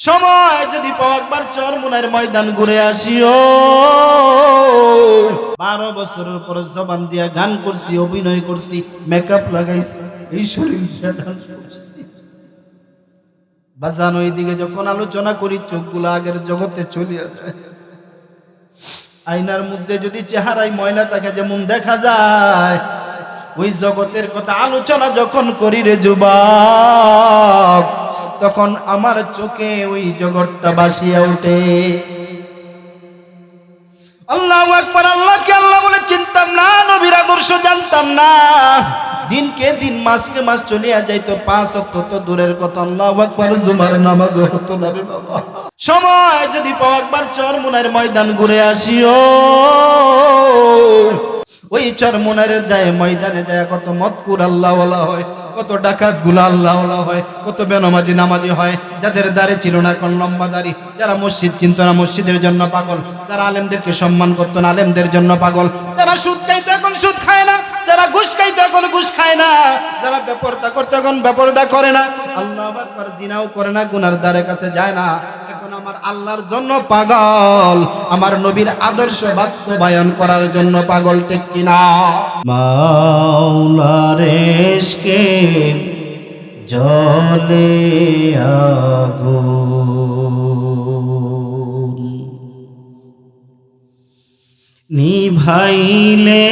সময় যদি পাও একবার চরমুনার ময়দান ঘুরে আসিও। 12 বছরের পর জবান দিয়া গান করছি, অভিনয় করছি, মেকআপ লাগাইছি, এই শরীর ডান্স করছি। বাজান ওইদিকে যখন আলোচনা করি চোখগুলো আগের জগতে চলিয়া যায়। আয়নার মধ্যে যদি চেহারায় ময়লা থাকে যেমন দেখা যায়, ওই জগতের কথা আলোচনা যখন করি রে যুবক, তখন আমার চোখে ওই জগৎটা ভাসিয়া ওঠে। আল্লাহু আকবার। আল্লাহকে আল্লাহ বলে চিনতাম না, নবীর আদর্শ জানতাম না। দিনকে দিন, মাসকে মাস চলিয়া যাইতো, 5 ওয়াক্ত তো দূরের কথা, আল্লাহু আকবার জুমার নামাজ হতো না রে বাবা। সময় যদি পাও একবার চরমুনার ময়দান ঘুরে আসিও। ওই চরমুনার যায় ময়দানে যায় কত মতকুর আল্লাহওয়ালা হয়, কত ডাকাত গুলা আল্লাহওয়ালা হয়, কত বেনামাজি নামাজি হয়, যাদের দাড়ি ছিল না এখন লম্বা দাড়ি, যারা মসজিদ চিনত না মসজিদের জন্য পাগল, যারা আলেমদেরকে সম্মান করতো না আলেমদের জন্য পাগল, যারা সুদ খাইতো এখন সুদ খায় না, যারা ঘুষ খাইতো এখন ঘুষ খায় না, যারা বেপরদা করতো এখন বেপরদা করে না, আল্লাহু আকবার জিনাও করে না, গুনার দ্বারের কাছে যায় না, এখন আমার আল্লাহর জন্য পাগল, আমার নবীর আদর্শ বাস্তবায়ন করার জন্য পাগল, ঠিক কিনা? মাওলার ইশকে জ্বলে আগুন, নিভাইলে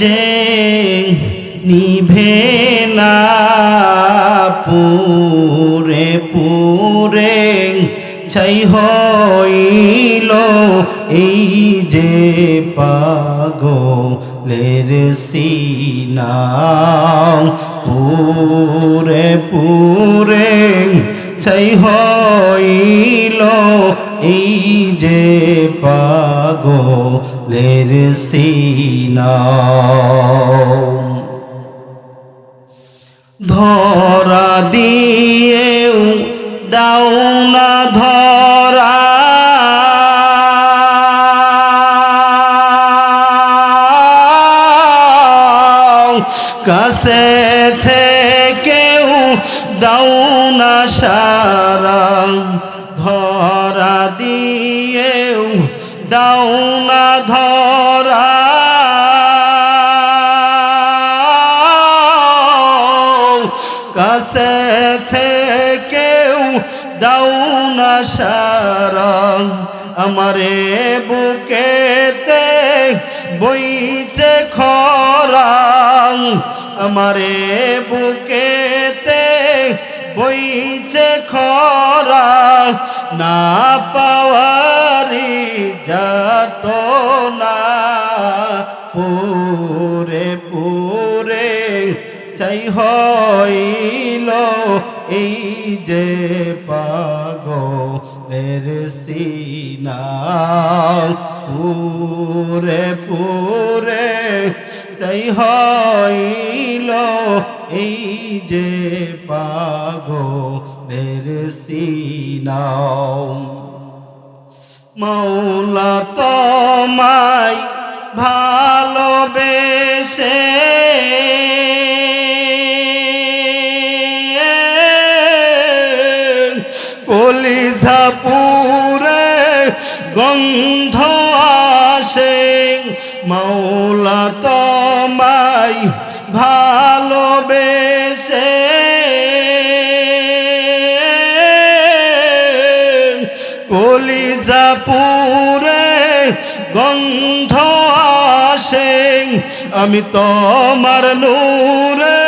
যে নিভে না, পুরে পুরে ছাই হইল এই যে পাগলের সিনা, পুরে পুরে ছাই হইল এই যে পাগলের সিনা। ধরা দিয়েও দাও না ধরা, কাছে থেকেও দাও না সারা, ধরা দিয়েও দাও না ধরা, কাছে থেকেও দাও না সারা, আমারে বুকেতে বইছে খরা, আমারে বুকেতে বইছে খরা, না পাওয়ারি যাত না, পুরে পুরে চাই হইল এই যে পাগলের সিনা, পুরে পুরে চাই হইল এই যে পাগলের সিনা। মাওলা তোমায় ভালোবেসে কলিজা পুরে গন্ধ আসে, মাওলা তোমায় ভালোবেসে কলিজা পুরে গন্ধ আসে, আমি তোমার নূরে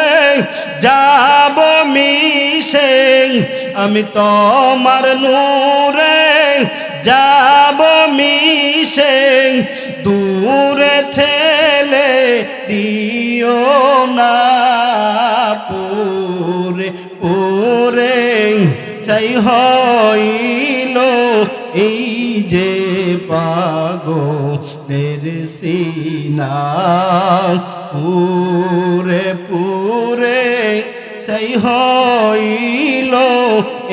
যাব মিশে, আমি তোমার নূরে যাব মিশে, দূরে ঠেলে দিও না, পুরে পুরে চাই হইল এই যে পাগলের সিনা, পুরে পুরে চাই হইল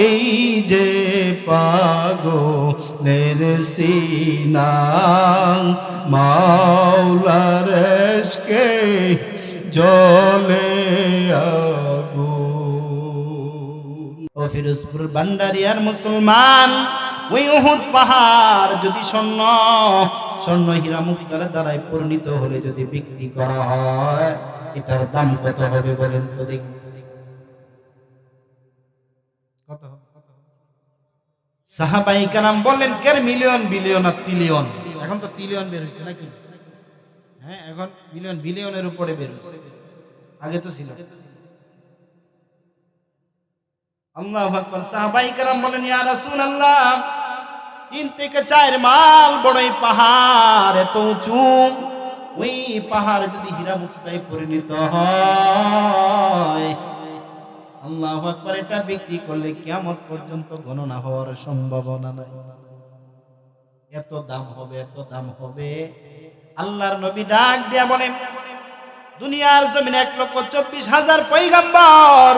এই যে পাগলের সিনা, মাওলার ইশকে জ্বলে ও ফিরোজপুর ভান্ডারিয়ার মুসলমান, ওই উহুদ পাহাড় যদি স্বর্ণ হীরা মুক্তার দ্বারাই পরিণত হলে যদি বিক্রি করা হয়, এটার দাম কত হবে বলেন তো দেখি? কত হবে? সাহাবাই কেরাম বললেন, কের মিলিয়ন বিলিয়ন আর ট্রিলিয়ন। এখন তো ট্রিলিয়ন বের হয়েছে নাকি? হ্যাঁ, এখন মিলিয়ন বিলিয়নের উপরে বের হয়েছে, আগে তো ছিল। আল্লাহু আকবার। সাহাবাই কেরাম বলেন, ইয়া রাসূলুল্লাহ, 3 থেকে 4 মাইল বড় এই পাহাড়, এত উঁচু, ওই পাহাড় যদি হীরা মুক্তায় পরিণত হয়, আল্লাহু আকবার, এটা বিক্রি করলে কিয়ামত পর্যন্ত গণনা হওয়ার সম্ভাবনা নাই। এত দাম হবে, এত দাম হবে। আল্লাহর নবী ডাক দিয়া বলেন, দুনিয়ার জমিনে 1,24,000 পয়গম্বর,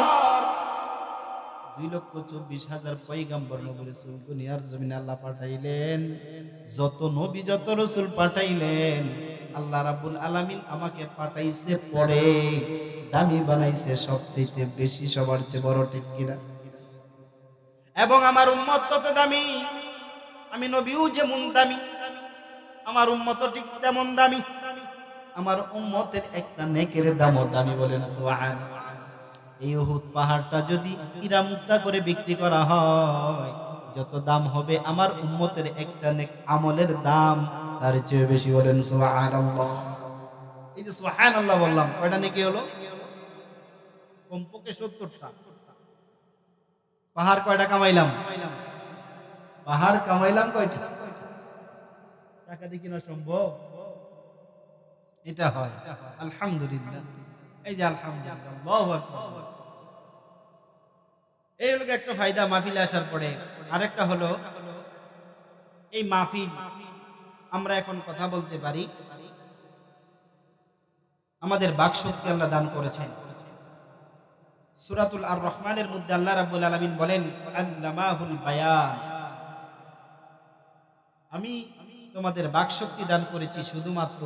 2,24,000 পয়গম্বর নবী রাসূল দুনিয়ার জমিনে আল্লাহ পাঠাইলেন। যত নবী যত রাসূল পাঠাইলেন, আল্লাহ রাব্বুল আলামিন আমাকে পাঠাইছে পরে, দামি বানাইছে সবচেয়ে বেশি, সবার চেয়ে বড়, ঠিক কিনা? এবং আমার উম্মত তত দামি, আমি নবীও যেমন দামি, আমার উম্মত ঠিক তেমন দামি। আমার উম্মতের একটা নেকের দামও দামি, বলেন সুবহানাল্লাহ। এই উহুদ পাহাড়টা যদি হীরা মুক্তা করে বিক্রি করা হয়, যত দাম হবে আমার উম্মতের একটা নেক আমলের দাম তার চেয়ে বেশি, বলেন সুবহানাল্লাহ। এই যে সুবহানাল্লাহ বললাম, কয়টা নেকি হলো? কমপক্ষে 70টা। পাহাড় কয়টা কামাইলাম? পাহাড় কামাইলাম কয়টা? টাকা দিয়ে কিনা সম্ভব? এটা হয়, আলহামদুলিল্লাহ। এই যে আলহামদুলিল্লাহ, আল্লাহু আকবার। এই হলো একটা ফায়দা মাহফিলে আসার পরে। আরেকটা হলো, এই মাহফিল আমরা এখন কথা বলতে পারি, আমাদের বাকশক্তি আল্লাহ দান করেছেন। সূরাতুল আর রহমানের মধ্যে আল্লাহ রাব্বুল আলামিন বলেন, আল্লামাহুল বায়ান, আমি তোমাদের বাকশক্তি দান করেছি শুধুমাত্র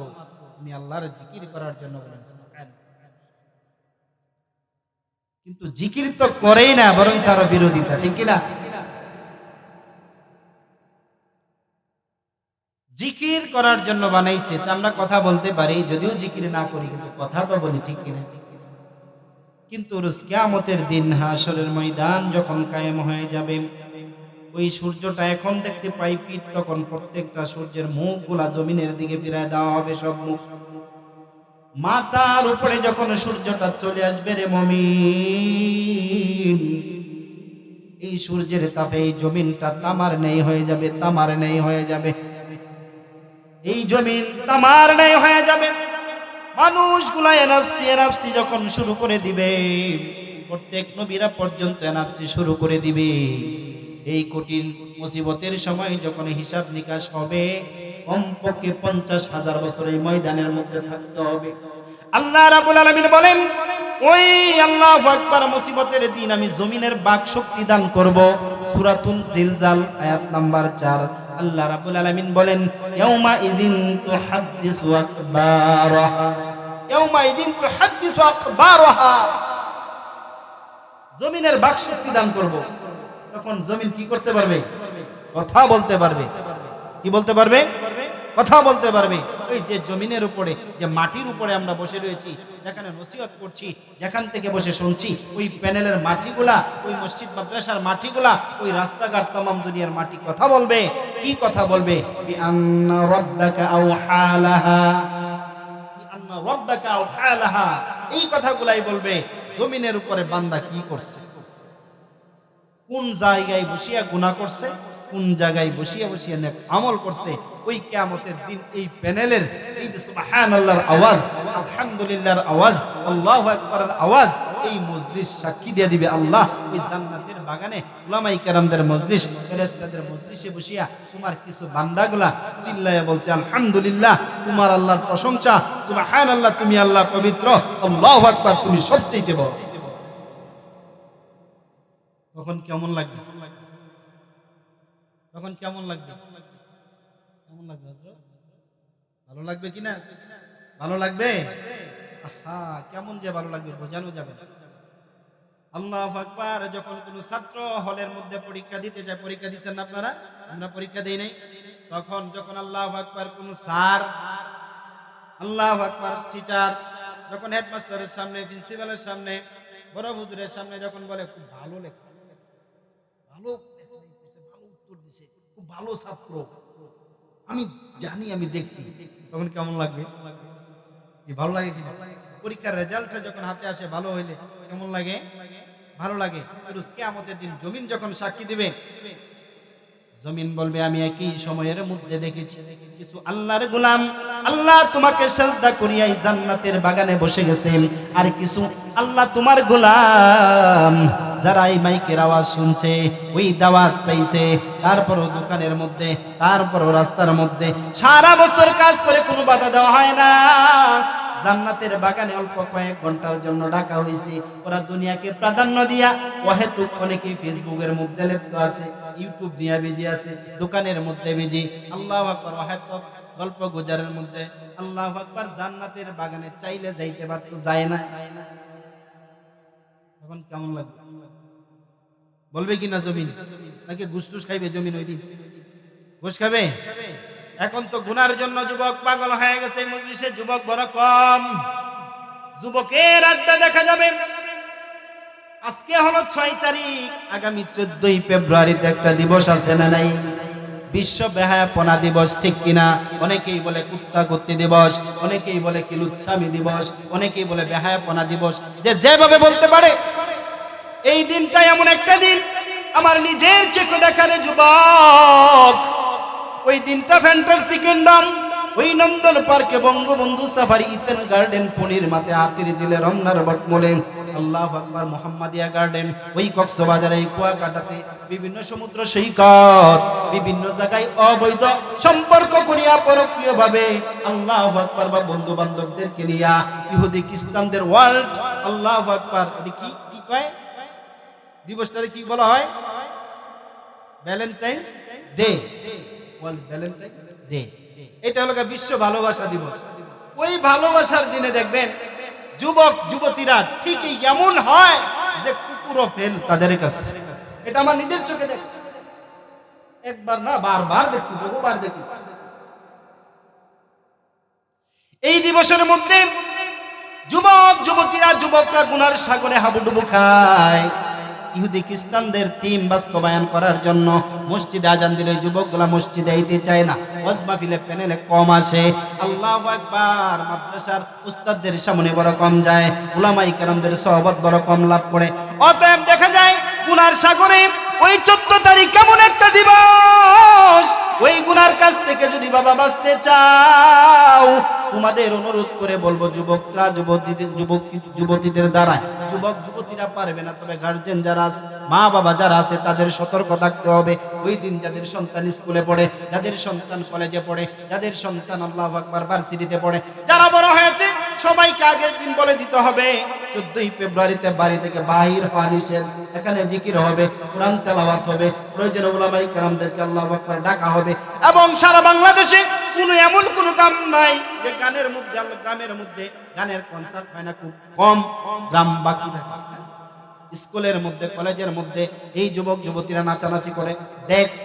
তুমি আল্লাহর জিকির করার জন্য, বলেন সুবহানাল্লাহ। কিন্তু জিকির তো করেই না, বরং তার বিরোধিতা, ঠিক কিনা? জিকির করার জন্য বানাইছে, তো আমরা কথা বলতে পারি, যদিও জিকির না করি কিন্তু কথা তো বলি, ঠিক কিনা? কিন্তু রোজ কিয়ামতের দিন হাশরের ময়দান যখন কায়েম হয়ে যাবে, ওই সূর্যটা এখন দেখতে পাই পিঠ, তখন প্রত্যেকটা সূর্যের মুখগুলা জমিনের দিকে ফিরায় দেওয়া হবে, সব মুখ। মাথার উপরে যখন সূর্যটা চলে আসবে রে মুমিন, এই সূর্যের তাপে এই জমিনটা তামার নেই হয়ে যাবে, তামার নেই হয়ে যাবে, এই জমিন তামার নেই হয়ে যাবে। মানুষগুলা এনাফসি এনাফসি যখন শুরু করে দিবে, প্রত্যেক নবীরা পর্যন্ত এনাফসি শুরু করে দিবে। এই কঠিন মুসিবতের সময় যখন হিসাব নিকাশ হবে, কমপক্ষে 50,000 বছর এই ময়দানের মধ্যে থাকতে হবে। আল্লাহ রাব্বুল আলামিন বলেন, ওই আল্লাহু আকবার, মুসিবতের দিন আমি জমিনের বাক শক্তি দান করব। সূরাতুল জিলজাল আয়াত নাম্বার 4। আল্লাহ রাব্বুল আলামিন বলেন, ইয়াউমা ইযিন তুহাদ্দিসু আকবারাহা, ইয়াউমা ইযিন তুহাদ্দিসু আকবারাহা, জমিনের বাক শক্তি দান করব। তখন জমিন কি করতে পারবে? কথা বলতে পারবে। কি বলতে পারবে? কথা বলতে পারবে। ওই যে জমিনের উপরে, যে মাটির উপরে আমরা বসে রয়েছি, যেখানে নসিহত করছি, যেখান থেকে বসে শুনছি, ওই প্যানেলের মাটিগুলা, ওই মসজিদ মাদ্রাসার মাটিগুলা, ওই রাস্তাঘাট, তামাম দুনিয়ার মাটি কথা বলবে। কি কথা বলবে? বিআন্না রাব্বাকা আওহালাহা, বিআন্না রাব্বাকা আওহালাহা, এই কথাগুলাই বলবে জমিনের উপরে বান্দা কি করছে, কোন জায়গায় বসিয়া গুনাহ করছে, কোন জায়গায় বসিয়া বসিয়া নেক আমল করছে। ওই কিয়ামতের দিন এই প্যানেলের এই যে সুবহানাল্লাহর আওয়াজ, আলহামদুলিল্লাহর আওয়াজ, আল্লাহু আকবারের আওয়াজ, এই মজলিস সাক্ষী দিয়ে দিবে। আল্লাহ ওই জান্নাতের বাগানে উলামায়ে কেরামদের মজলিস, ফেরেশতাদের মজলিসে বসিয়া তোমার কিছু বান্দাগুলা চিল্লায়া বলছে, আলহামদুলিল্লাহ, তোমার আল্লাহর প্রশংসা, সুবহানাল্লাহ, তুমি আল্লাহ পবিত্র, আল্লাহু আকবার, তুমি সবচেয়ে বড়। তখন কেমন লাগবে? তখন কেমন লাগবে? কেমন লাগবে হযরত? ভালো লাগবে কিনা? ভালো লাগবে? আহা, কেমন যে ভালো লাগবে বোঝানো যাবে না। আল্লাহু আকবার। যখন কোন ছাত্র হলের মধ্যে পরীক্ষা দিতে যায়, পরীক্ষা দিচ্ছেন না আপনারা? আমরা পরীক্ষা দেই নাই? তখন যখন আল্লাহু আকবার কোন স্যার, আল্লাহু আকবার টিচার যখন হেডমাস্টারের সামনে, প্রিন্সিপালের সামনে, বড় হুজুরের সামনে যখন বলে খুব ভালো লেখা, ভালো ভালো উত্তর দিছে, খুব ভালো ছাত্র, আমি জানি, আমি দেখছি, তখন কেমন লাগবে? কি ভালো লাগে কি? পরীক্ষার রেজাল্টটা যখন হাতে আসে ভালো হইলে কেমন লাগে? ভালো লাগে। রোজ কিয়ামতের দিন জমিন যখন সাক্ষী দিবে, জমিন বলবে আমি একই সময়ের মধ্যে দেখেছি কিছু আল্লাহর গোলাম আল্লাহ তোমাকে সিজদা করিয়া এই জান্নাতের বাগানে বসে গেছে, আর কিছু আল্লাহ তোমার গোলাম যারা এই মাইকের আওয়াজ শুনছে, ওই দাওয়াত পাইছে, তারপরও দোকানের মধ্যে, তারপরও রাস্তার মধ্যে সারা বছর কাজ করে কোনো বাধা দেওয়া হয় না, জান্নাতের বাগানে অল্প কয়েক ঘন্টার জন্য ডাকা হয়েছে। ওরা দুনিয়াকে প্রাধান্য দিয়া অহেতুক অনেকেই ফেসবুকের মধ্যে লিপ্ত আছে, ইউটিউব নিয়ে বিজি আছে, দোকানের মধ্যে বিজি। আল্লাহু আকবার। অহেতুক গল্প গুজারের মধ্যে। আল্লাহু আকবার। জান্নাতের বাগানে চাইলে যাইতে পারতো, যায় না। তখন কেমন লাগবে? বলবে কি না জমিন? নাকি ঘুষ টুস খাইবে জমিন? ওই দিন ঘুষ খাবে? এখন তো গুনার জন্য যুবক পাগল হয়ে গেছে, মজলিসে যুবক বড় কম, যুবকের আড্ডা দেখা যাবে। আজকে হলো 6 তারিখ, আগামী 14 ফেব্রুয়ারিতে একটা দিবস আছে না নাই? বিশ্ব বেহায়াপনা দিবস, ঠিক কিনা? অনেকেই বলে কুত্তা কুত্তি দিবস, অনেকেই বলে কিলুচ্ছামি দিবস, অনেকেই বলে বেহায়াপনা দিবস, যে যেভাবে বলতে পারে। এই দিনটা এমন একটা দিন, আমার নিজের চোখে দেখারে যুবক, ওই দিনটা ফ্যান্টাসি কিংডম, ওই নন্দন পার্কে, বঙ্গবন্ধু সাফারি, ইডেন গার্ডেন, পনির মাতে, হাতির ঝিলে, রমনার বটমূলে, আল্লাহু আকবার, মোহাম্মদিয়া গার্ডেন, ওই কক্সবাজারে, কুয়াকাটাতে, বিভিন্ন সমুদ্র সৈকত, বিভিন্ন জায়গায় অবৈধ সম্পর্ক করিয়া পরকীয় ভাবে আল্লাহু আকবার বা বন্ধু বান্ধবদেরকে নিয়া ইহুদি খ্রিস্টানদের ওয়ার্ল্ড, আল্লাহু আকবার, এটা কি কি কয় দিবসটারে কি বলা হয়? Valentine's day, world Valentine's day. এটা হলো বিশ্ব ভালোবাসা দিবস। ওই ভালোবাসার দিনে দেখবেন যুবক যুবতীরা ঠিকই এমন হয় যে কুকুরও ফেল তাদের কাছে। এটা আমার নিজের চোখে দেখছি, একবার না বারবার দেখছি, বহুবার দেখি। এই দিবসের মধ্যে যুবক যুবতীরা, যুবকরা গুনার সাগরে হাবুডুবু খায়। ইহুদি খ্রিস্টানদের থিম বাস্তবায়ন করার জন্য মসজিদে আজান দিলে যুবকগুলা মসজিদে আইতে চায় না, ওয়াজ মাহফিলে প্যানেলে কম আসে, আল্লাহু আকবার, মাদ্রাসার উস্তাদদের সামনে বড় কম যায়, উলামায়ে কেরামদের সোহবত বড় কম লাভ করে। অতএব দেখা যায় গুনার সাগরে ওই 14 তারিখ কেমন একটা দিবস। ওই গুনার কাছ থেকে যদি বাবা বাঁচতে চাও, তোমাদের অনুরোধ করে বলবো, যুবকরা যুবতীদের দ্বারা, যুবক যুবতীরা পারবে না, তবে গার্জেন যারা আছে, মা বাবা যারা আছে, তাদের সতর্ক থাকতে হবে। ওই দিন যাদের সন্তান স্কুলে পড়ে, যাদের সন্তান কলেজে পড়ে, যাদের সন্তান আল্লাহু আকবার ভার্সিটিতে পড়ে, যারা বড় হয়েছে, সবাইকে আগের দিন বলে দিতে হবে 14 ফেব্রুয়ারিতে বাড়ি থেকে বাহির হওয়া নিষেধ। সেখানে জিকির হবে, কোরআন তেলাওয়াত হবে, প্রয়োজনে উলামায়ে কেরামদেরকে আল্লাহু আকবার ডাকা হবে। এবং সারা বাংলাদেশে কোনো এমন কোনো কাম নাই যে গানের মধ্যে, গ্রামের মধ্যে গানের কনসার্ট হয় না, খুব কম গ্রাম বাকি থাকে। স্কুলের মধ্যে, কলেজের মধ্যে এই যুবক যুবতীরা নাচানাচি করে, ডেক্স,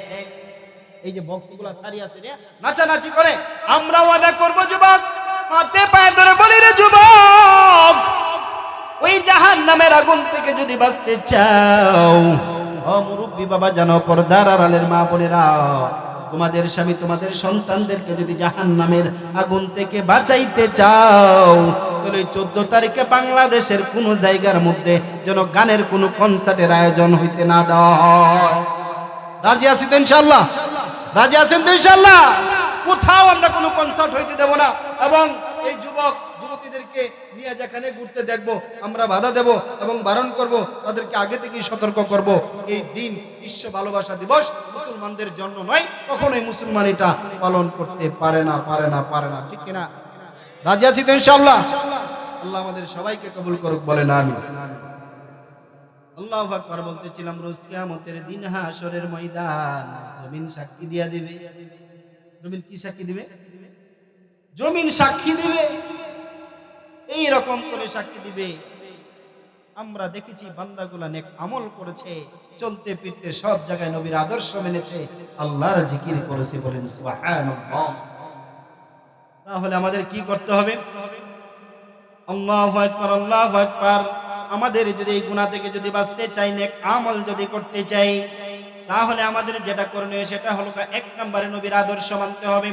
এই যে বক্সগুলো সারি আছে রে, নাচানাচি করে। আমরা ওয়াদা করব যুবক, হাতে পায়ে ধরে বলি রে যুবক, ওই জাহান্নামের আগুন থেকে যদি বাঁচতে চাও, ও মুরব্বী বাবা জানো, পর্দার আড়ালের মা বোনেরা, তোমাদের স্বামী, তোমাদের সন্তানদেরকে যদি জাহান্নামের আগুন থেকে বাঁচাইতে চাও, তাহলে 14 তারিখে বাংলাদেশের কোনো জায়গার মধ্যে যেন গানের কোনো কনসার্টের আয়োজন হইতে না দেওয়া হয়। রাজি আছি তো ইনশাআল্লাহ? রাজি আছেন তো ইনশাআল্লাহ? কোথাও আমরা কোনো কনসার্ট হইতে দেব না। এবং এই যুবক যুবতীদেরকে নিয়ে যেখানে ঘুরতে দেখবো, আমরা বাধা দেব এবং বারণ করব, তাদেরকে আগে থেকেই সতর্ক করব। এই দিন বিশ্ব ভালোবাসা দিবস মুসলমানদের জন্য নয়, কখনোই মুসলমান এটা পালন করতে পারে না, পারে না, পারে না, ঠিক কিনা? রাজি আছি তো ইনশাআল্লাহ? আল্লাহ আমাদের সবাইকে কবুল করুক, বলেন আমিন। আল্লাহু আকবার। বলতেছিলাম, রোজ কিয়ামতের দিন হাশরের ময়দান জমিন সাক্ষী দিয়া দিবে। জমিন কি সাক্ষী দিবে? জমিন সাক্ষী দিবে। এই রকম করে সাক্ষী দিবে, আমরা দেখেছি বান্দাগুলা নেক আমল করেছে, চলতে ফিরতে সব জায়গায় নবীর আদর্শ মেনেছে, আল্লাহর জিকির করেছে, বলেন সুবহানাল্লাহ। তাহলে আমাদের কি করতে হবে? আল্লাহু আকবার, আল্লাহু আকবার। আমাদের যদি এই গুনাহ থেকে যদি বাঁচতে চাই, নেক আমল যদি করতে চাই, তাহলে আমাদের যেটা করণীয় সেটা হলো এক নম্বরে নবীর আদর্শ মানতে হবে।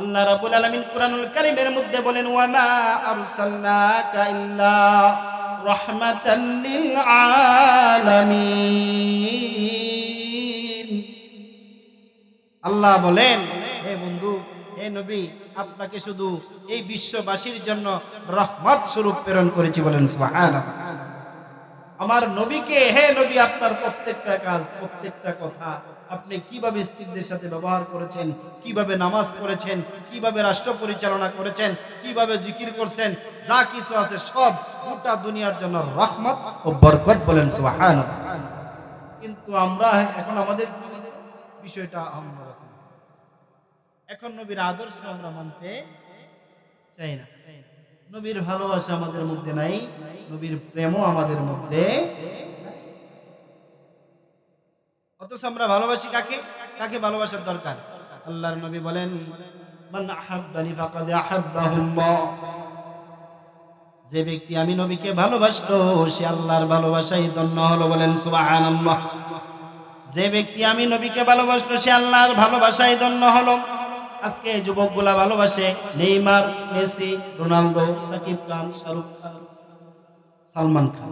আল্লাহ রাব্বুল আলামিন কুরআনুল কারীমের মধ্যে বলেন, ওয়া মা আরসালনাকা ইল্লা রাহমাতাল লিল আলামিন। আল্লাহ বলেন, হে বন্ধু, হে নবী, আপনাকে শুধু এই বিশ্ববাসীর জন্য রহমত স্বরূপ প্রেরণ করেছি, বলেন সুবহানাল্লাহ। আমার নবীকে, হে নবী, আপনার প্রত্যেকটা কাজ, প্রত্যেকটা কথা, আপনি কিভাবে স্ত্রীদের সাথে ব্যবহার করেছেন, কিভাবে নামাজ পড়েছেন, কিভাবে রাষ্ট্র পরিচালনা করেছেন, কিভাবে জিকির করছেন, যা কিছু আছে সব গোটা দুনিয়ার জন্য রহমত ও বরকত, বলেন সুবহানাল্লাহ। কিন্তু আমরা এখন আমাদের কি হয়েছে? বিষয়টা আমরা এখন নবীর আদর্শ আমরা মানতে চাই না। নবীর ভালোবাসা আমাদের মধ্যে নাই, নবীর প্রেমও আমাদের মধ্যে নাই। অথচ আমরা ভালোবাসি কাকে? কাকে ভালোবাসার দরকার? আল্লাহর নবী বলেন, মান আহাব্বানি ফাকাদ আহাব্বাহুল্লাহ। যে ব্যক্তি আমি নবীকে ভালোবাসলো সে আল্লাহর ভালোবাসায় ধন্য হলো, বলেন সুবহানাল্লাহ। যে ব্যক্তি আমি নবীকে ভালোবাসলো সে আল্লাহর ভালোবাসায় ধন্য হলো। আজকে যুবকগুলা ভালোবাসে Neymar, Messi, Ronaldo, Shakib Khan, Shahrukh Khan, Salman Khan.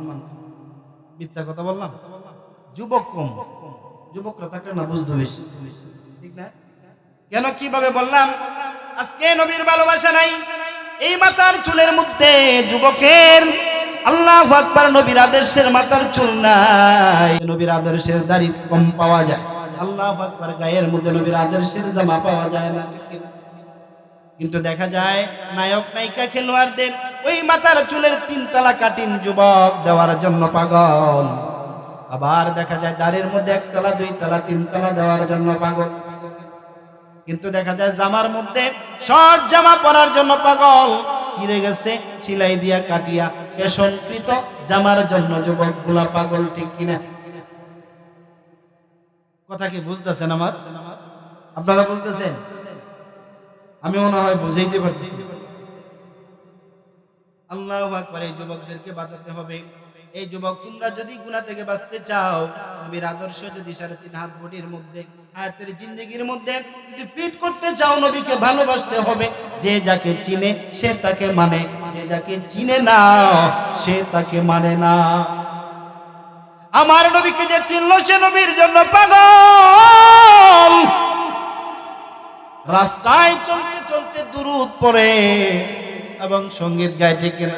মিথ্যা কথা বললাম? যুবক কম, যুবকরা থাকলে না বুঝতে বেশি, ঠিক না? কেন, কিভাবে বললাম? আজকে নবীর ভালোবাসা নাই। এই মাথার চুলের মধ্যে যুবকের, আল্লাহু আকবার, নবীর আদর্শের মাথার চুল নাই, নবীর আদর্শের দাড়ি কম পাওয়া যায়। আল্লাহু আকবার, গায়ের মধ্যে নবীর আদর্শের জামা পাওয়া যায় না। কিন্তু দেখা যায় নায়ক নায়িকা খেলোয়াড়দের ওই মাথার চুলের 3 তলা কাটিং যুবক দেওয়ার জন্য পাগল। আবার দেখা যায় দাড়ির মধ্যে 1 তলা, 2 তলা, 3 তলা দেওয়ার জন্য পাগল। কিন্তু দেখা যায় জামার মধ্যে শর্ট জামা পরার জন্য পাগল। ছিঁড়ে গেছে, সেলাই দিয়া কাটিয়া ফ্যাশনকৃত জামার জন্য যুবকগুলা পাগল, ঠিক কিনা? কথা কি বুঝতেছেন আমার? আপনারা বুঝতেছেন? আমি মনে হয় বুঝাইতে পারতেছি। আল্লাহু আকবার। এই যুবকদেরকে বাঁচাতে হবে। এই যুবক, তোমরা যদি গুনাহ থেকে বাঁচতে চাও, নবীর আদর্শ যদি 3.5 হাত বডির মধ্যে, আয়াতের জিন্দেগির মধ্যে যদি ফিট করতে চাও, নবীকে ভালোবাসতে হবে। যে যাকে চিনে সে তাকে মানে, যে যাকে চিনে না সে তাকে মানে না। আমার নবীকে যে চিনল সে নবীর জন্য পাগল। রাস্তায় চলতে চলতে দুরূদ পড়ে এবং সঙ্গীত গায়, ঠিক কিনা?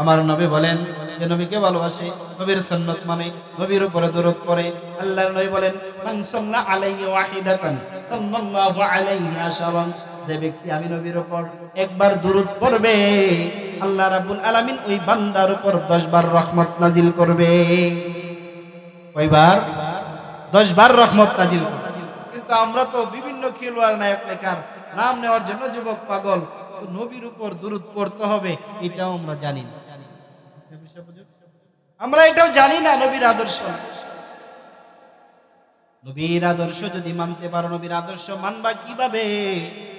আমার নবী বলেন, যে নবীকে ভালোবাসে, নবীর সুন্নাত মানে, নবীর উপরে দরুদ পড়ে। আল্লাহর নবী বলেন, মান সাল্লা আলাইহি ওয়াহিদাতান সাল্লাল্লাহু আলাইহি আশারান। যে ব্যক্তি আমি নবীর উপর একবার দরুদ পড়বে, আল্লাহ রাব্বুল আলামিন ওই বান্দার উপর 10 বার রহমত নাজিল করবে। কয়বার? 10 বার রহমত নাজিল করবে। কিন্তু আমরা তো বিভিন্ন খেলোয়াড়, নায়ক নায়িকার নাম নেওয়ার জন্য যুবক পাগল। নবীর উপর দরুদ পড়তে হবে এটাও আমরা জানি না। আমরা এটাও জানি না নবীর আদর্শ। নবীর আদর্শ যদি মানতে পারো, নবীর আদর্শ মানবা কিভাবে?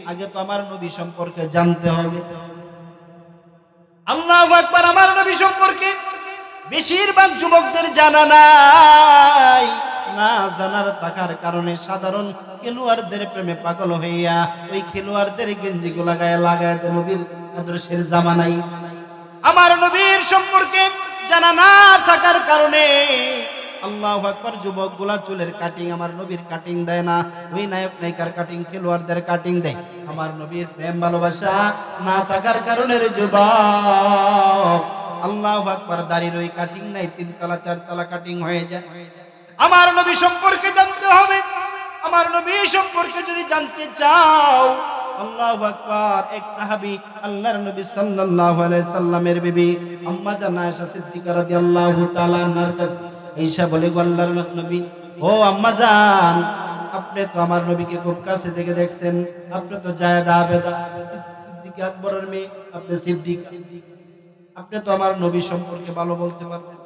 আগে তো আমার নবী সম্পর্কে জানতে হবে। আল্লাহু আকবার। আমার নবী সম্পর্কে বেশিরভাগ যুবকদের জানা নাই। না জানার থাকার কারণে সাধারণ খেলোয়াড়দের প্রেমে পাগল হইয়া ওই খেলোয়াড়দের গেঞ্জিগুলা গায়ে লাগায় নবীর আদর্শের জামা নাই। আমার নবীর সম্পর্কে জানা না থাকার কারণে আল্লাহু আকবার, যুবকগুলা চুলের কাটিং আমার নবীর কাটিং দেয় না, ওই নায়ক নায়িকার কাটিং, খেলোয়াড়দের কাটিং দেয়। আমার নবীর প্রেম ভালোবাসা না থাকার কারণে যুবক, আল্লাহু আকবার, দাড়ির ওই কাটিং নাই, 3 তলা 4 তলা কাটিং হয়ে যায়। আমার নবী সম্পর্কে জানতে হবে। আমার নবী সম্পর্কে যদি জানতে চাও, আল্লাহু আকবার, এক সাহাবী আল্লাহর নবী সাল্লাল্লাহু আলাইহি সাল্লামের বিবি আম্মা জান আয়েশা সিদ্দিকা রাদিয়াল্লাহু তাআলা আনহার কাছে ঈশা বলে, আল্লাহর নবী, ও আম্মা জান, আপনি তো আমার নবীকে খুব কাছে থেকে দেখছেন, আপনি তো জায়েদা আবেদা সিদ্দিকা আকবরের মেয়ে, আপনি সিদ্দিকা, আপনি তো আমার নবী সম্পর্কে ভালো বলতে পারবেন।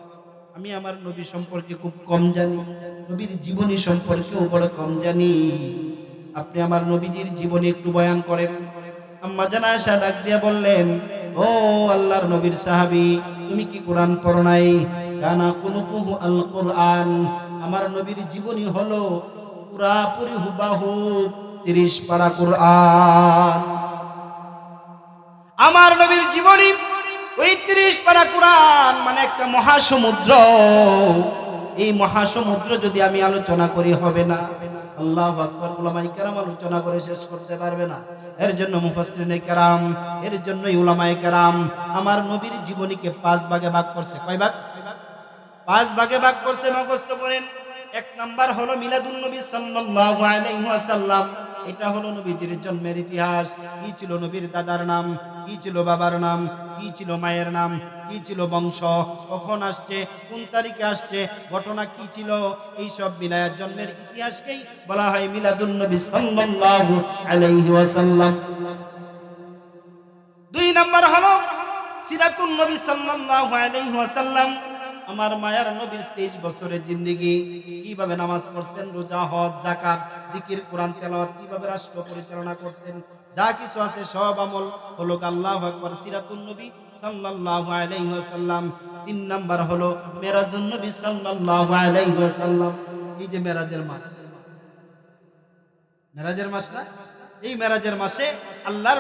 আমি আমার নবী সম্পর্কে খুব কম জানি, নবীর জীবনী সম্পর্কেও বড় কম জানি। আপনি আমার নবীজির জীবনী একটু বয়ান করেন। আম্মা জান আয়েশা ডাক দিয়ে বললেন, ও আল্লাহর নবীর সাহাবী, তুমি কি কোরআন পড়ো নাই? কানা কুনুতুহু আল কোরআন, আমার নবীর জীবনী হলো পুরাপুরি হুবাহু 30 পারা কোরআন। আমার নবীর জীবনী ওই 30 পারা কোরআন মানে একটা মহাসমুদ্র। এই মহাসমুদ্র যদি আমি আলোচনা করি হবে না, আল্লাহু আকবার, উলামায়ে কেরাম আলোচনা করে শেষ করতে পারবে না। এর জন্য মুফাসসিরিনে কেরাম, এর জন্যই উলামায়ে কেরাম আমার নবীর জীবনীকে 5 ভাগে ভাগ করছে। কয় ভাগ? 5 ভাগে ভাগ করছে। মুখস্থ করেন। 1 নাম্বার হলো মিলাদুন নবী সাল্লাল্লাহু আলাইহি ওয়াসাল্লাম। এটা হলো নবীজির জন্মের ইতিহাস। কি ছিল নবীর দাদার নাম, কি ছিল বাবার নাম, কি ছিল মায়ের নাম, কি ছিল বংশ, কখন আসছে, কোন তারিখে আসছে, ঘটনা কি ছিল, এই সব মিলায়া জন্মের ইতিহাসকেই বলা হয় মিলাদুন নবী সাল্লাল্লাহু আলাইহি ওয়াসাল্লাম। 2 নাম্বার হলো সিরাতুন নবী সাল্লাল্লাহু আলাইহি ওয়াসাল্লাম। আমার মায়ার নবীর 23 বছরের জিন্দেগি, কিভাবে নামাজ পড়ছেন, রোজা, হজ, যাকাত, জিকির, কোরআন তেলাওয়াত, কিভাবে রাষ্ট্র পরিচালনা করছেন, যা কিছু আছে সব আমল হলো আল্লাহু আকবার সিরাতুন নবী সাল্লাল্লাহু আলাইহি ওয়াসাল্লাম। 3 নাম্বার হলো মেরাজুন নবী সাল্লাল্লাহু আলাইহি ওয়াসাল্লাম। এই যে মেরাজের মাস, মেরাজের মাস না, এই মেরাজের মাসে আল্লাহর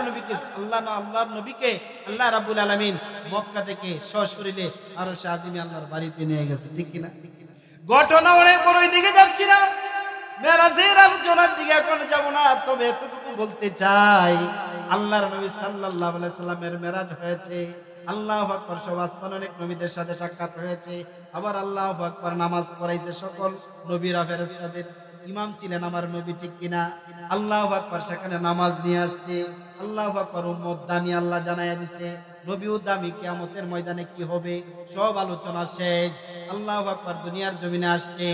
নবীকে আল্লাহ রাব্বুল আলামিন মক্কা থেকে সশরীরে আরশে আজিমে আল্লাহর বাড়িতে নিয়ে গেছে, ঠিক কি না? ঘটনা অনেক বড়, দিকে যাচ্ছি না, মেরাজের আলোচনার দিকে এখন যাব না। তবে এতটুকু বলতে চাই, আল্লাহর নবী সাল্লাল্লাহু আলাইহি সাল্লামের মেরাজ হয়েছে। আল্লাহু আকবার, সব আসমান অনেক নবীদের সাথে সাক্ষাৎ হয়েছে। আবার আল্লাহু আকবার নামাজ পড়াইছে সকল নবীরা, ফেরেশতাদের ইমাম ছিলেন আমার নবী, ঠিক কিনা? আল্লাহু আকবার, সেখানে নামাজ নিয়ে আসছে। আল্লাহু আকবার, উম্মত দামি আল্লাহ জানাইয়া দিছে, নবীও দামি, কিয়ামতের ময়দানে কি হবে সব আলোচনা শেষ। আল্লাহু আকবার, দুনিয়ার জমিনে আসছে।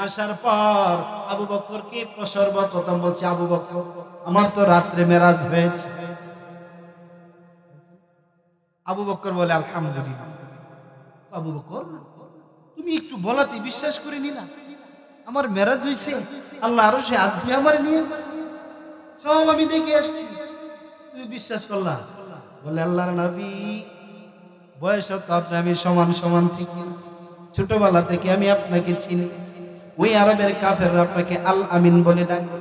আসার পর আবু বকরকে সর্বপ্রথম বলছে, আবু বকর, আমার তো রাত্রে মেরাজ হয়েছে। আবু বকর বলে, আলহামদুলিল্লাহ। আবু বকর, তুমি একটু বলাতে বিশ্বাস করে নিলা আমার মেরাজ হইছে, আল্লাহ আরশে আজমি আমার নিয়ে সব আমি দেখে আসছি, তুমি বিশ্বাস করলা? বলে, আল্লাহর নবী, বয়স তো আপনি আমি সমান সমান থেকে, ছোটবেলা থেকে আমি আপনাকে চিনি। ওই আরবের কাফেররা আপনাকে আল আমিন বলে ডাকে।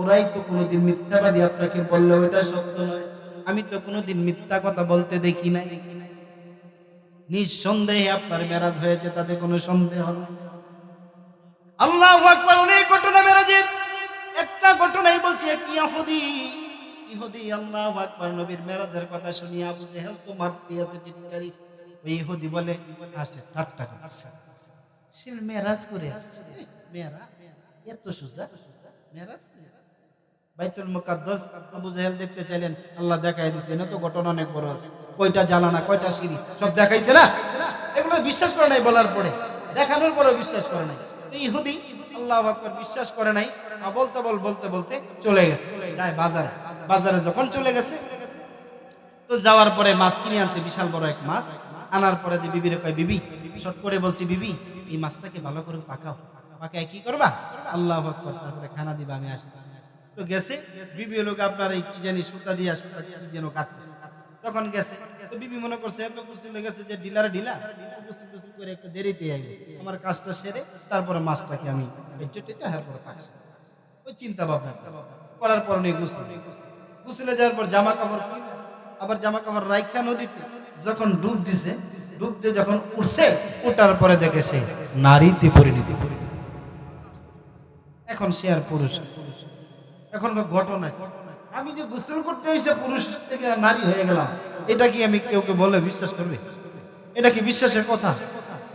ওরাই তো কোনোদিন মিথ্যাবাদী আপনাকে বললে ওইটা সত্য নয়। আমি তো কোনোদিন মিথ্যা কথা বলতে দেখি নাই। নিঃসন্দেহে আপনার মেরাজ হয়েছে, তাতে কোনো সন্দেহ নেই। আল্লাহু আকবার, অনেক ঘটনা মেরাজের। একটা ঘটনাই বলছি, এক ইহুদি আল্লাহু আকবার নবীর মেরাজের কথা শুনি আবু জেহেল তো মারতে আছে টিটকারি। ওই ইহুদি বলে, হাসে, ঠাট্টা করছে, সে মেরাজ করে আসছে। মেরাজ এত সোজা, মেরাজ করে আসছে। বাইতুল মুকাদ্দাস আবু জেহেল দেখতে চাইলেন, আল্লাহ দেখাই দিয়েছে, না তো ঘটনা অনেক বড় আছে, কয়টা জানানা, কয়টা সিঁড়ি, সব দেখাইছে না। এগুলো বিশ্বাস করে নাই, বলার পরে, দেখানোর পরে বিশ্বাস করে নাই। ইহুদি আল্লাহু আকবার বিশ্বাস করে নাই। বলতে বলতে চলে গেছে, যায় বাজারে। বাজারে যখন চলে গেছে, তো যাওয়ার পরে মাছ কিনে আনছে, বিশাল বড় এক মাছ। আনার পরে যে বিবিরে কয়, বিবি, শর্ট করে বলছি, বিবি, এই মাছটাকে ভালো করে পাকাও, পাকায় কি করবা? আল্লাহু আকবার, তারপরে খানা দিবা, আমি আসতেছি। তো গেছে, বিবি লোক আপনার এই কি জানি সুতা কি যেন কাটতেছে। তখন গেছে, তো বিবি মনে করছে এত কুসি লেগেছে যে ঢিলা কুসি করে একটু দেরিতে আইবে, আমার কাজটা সেরে তারপরে মাছটাকে আমি ওই চিন্তা ভাবনা করার পর নেই গুসলে যাওয়ার পর জামা কাপড়, আবার জামা কাপড় রাইখা নদীতে যখন ডুব দিছে, ডুবতে যখন উঠছে, ওঠার পরে দেখে সে নারীতে পরিণত করে দিয়েছে। এখন সে আর পুরুষ। এখন ঘটনা, আমি যে গোসল করতে এসে পুরুষ থেকে নারী হয়ে গেলাম, এটা কি আমি কেউ বলে বিশ্বাস করবে? এটা কি বিশ্বাসের কথা?